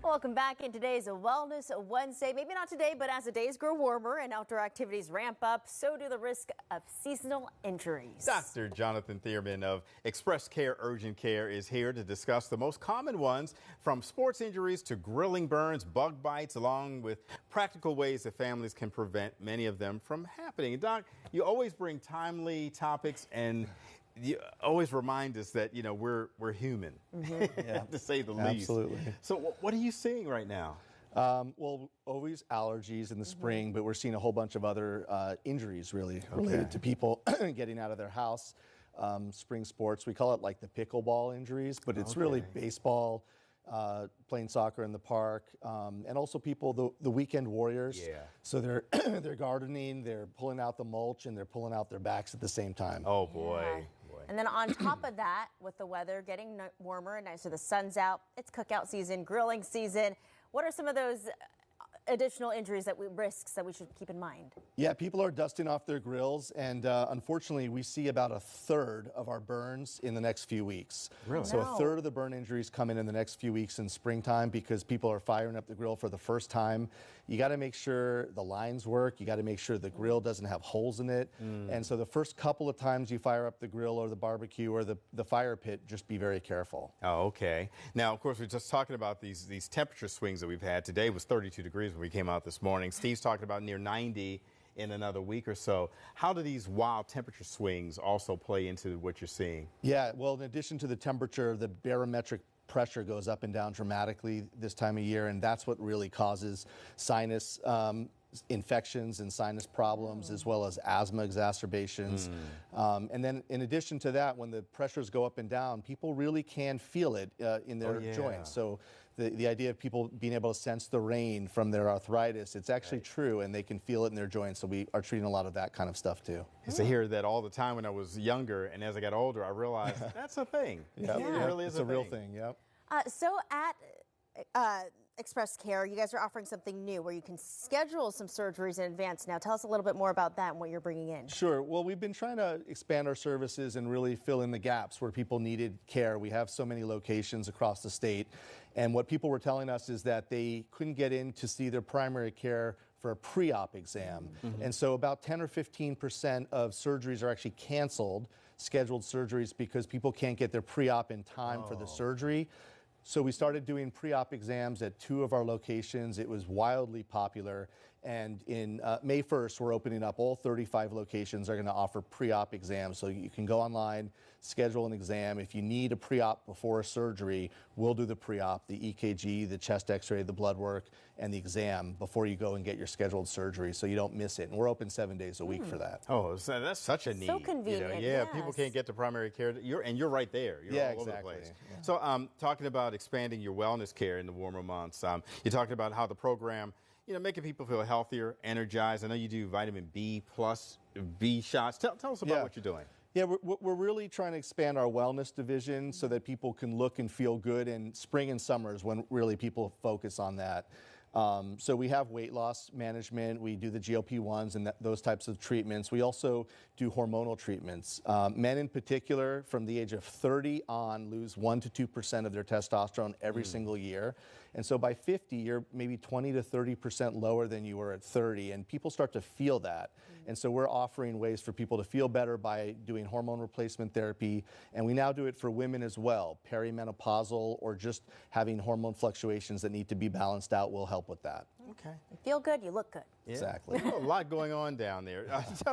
Welcome back. In today's Wellness Wednesday, maybe not today, but as the days grow warmer and outdoor activities ramp up, so do the risk of seasonal injuries. Dr. Jonathan Thierman of ExpressCare Urgent Care is here to discuss the most common ones, from sports injuries to grilling burns, bug bites, along with practical ways that families can prevent many of them from happening. Doc, you always bring timely topics, and you always remind us that, we're human, to say the least. Absolutely. So what are you seeing right now? Well, always allergies in the spring, but we're seeing a whole bunch of other injuries really related to people getting out of their house. Spring sports, we call it like the pickleball injuries, but it's really baseball, playing soccer in the park, and also people, the weekend warriors. Yeah. So they're they're gardening, they're pulling out the mulch, and they're pulling out their backs at the same time. Oh boy. And then on top of that, with the weather getting warmer and nicer, the sun's out, it's cookout season, grilling season. What are some of those additional injuries risks that we should keep in mind? Yeah, people are dusting off their grills, and unfortunately, we see about a third of our burns in the next few weeks. Really? So a third of the burn injuries come in the next few weeks in springtime because people are firing up the grill for the first time. You got to make sure the lines work. You got to make sure the grill doesn't have holes in it. And so the first couple of times you fire up the grill or the barbecue or the fire pit, just be very careful. Oh, okay. Now, of course, we're just talking about these temperature swings that we've had. Today was 32 degrees when we came out this morning. Steve's talking about near 90 in another week or so. How do these wild temperature swings also play into what you're seeing? Yeah, well, in addition to the temperature, the barometric pressure goes up and down dramatically this time of year, and that's what really causes sinus infections and sinus problems, as well as asthma exacerbations. And then in addition to that, when the pressures go up and down, people really can feel it in their joints. So the idea of people being able to sense the rain from their arthritis, it's actually true, and they can feel it in their joints. So we are treating a lot of that kind of stuff too. I used to hear that all the time when I was younger, and as I got older, I realized that's a thing. Yep. It really is a real thing. Yep. So at ExpressCare, you guys are offering something new where you can schedule some surgeries in advance now. Tell us a little bit more about that and what you're bringing in. Sure. Well, we've been trying to expand our services and really fill in the gaps where people needed care. We have so many locations across the state, and what people were telling us is that they couldn't get in to see their primary care for a pre-op exam. And so about 10 or 15% of surgeries are actually canceled, scheduled surgeries, because people can't get their pre-op in time for the surgery. So we started doing pre-op exams at 2 of our locations. It was wildly popular. And in May 1st, we're opening up all 35 locations are going to offer pre-op exams. So you can go online, schedule an exam. If you need a pre-op before a surgery, we'll do the pre-op, the EKG, the chest x-ray, the blood work, and the exam before you go and get your scheduled surgery, so you don't miss it. And we're open 7 days a week for that. Oh, so that's such a need. So convenient. People can't get to primary care. You're right there. You're all over the place. Yeah. So talking about expanding your wellness care in the warmer months, you talked about how the program, making people feel healthier, energized. I know you do vitamin B plus B shots. Tell us about what you're doing. Yeah, we're really trying to expand our wellness division so that people can look and feel good in spring and summers when really people focus on that. So we have weight loss management. We do the GLP-1s and those types of treatments. We also do hormonal treatments. Men in particular, from the age of 30 on, lose 1 to 2% of their testosterone every single year. And so by 50, you're maybe 20 to 30% lower than you were at 30. And people start to feel that. And so we're offering ways for people to feel better by doing hormone replacement therapy. And we now do it for women as well. Perimenopausal or just having hormone fluctuations that need to be balanced out will help with that. Okay. You feel good, you look good. Yeah. Exactly. A lot going on down there.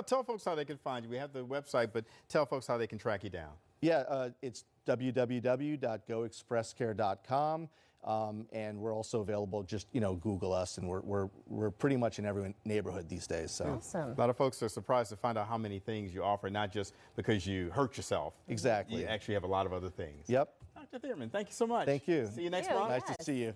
Tell folks how they can find you. We have the website, but tell folks how they can track you down. Yeah, it's www.goexpresscare.com. And we're also available, just, Google us, and we're pretty much in every neighborhood these days. So Awesome. A lot of folks are surprised to find out how many things you offer, not just because you hurt yourself. Exactly. You actually have a lot of other things. Yep. Dr. Thierman, thank you so much. Thank you. See you next Thank you. month. Nice to see you.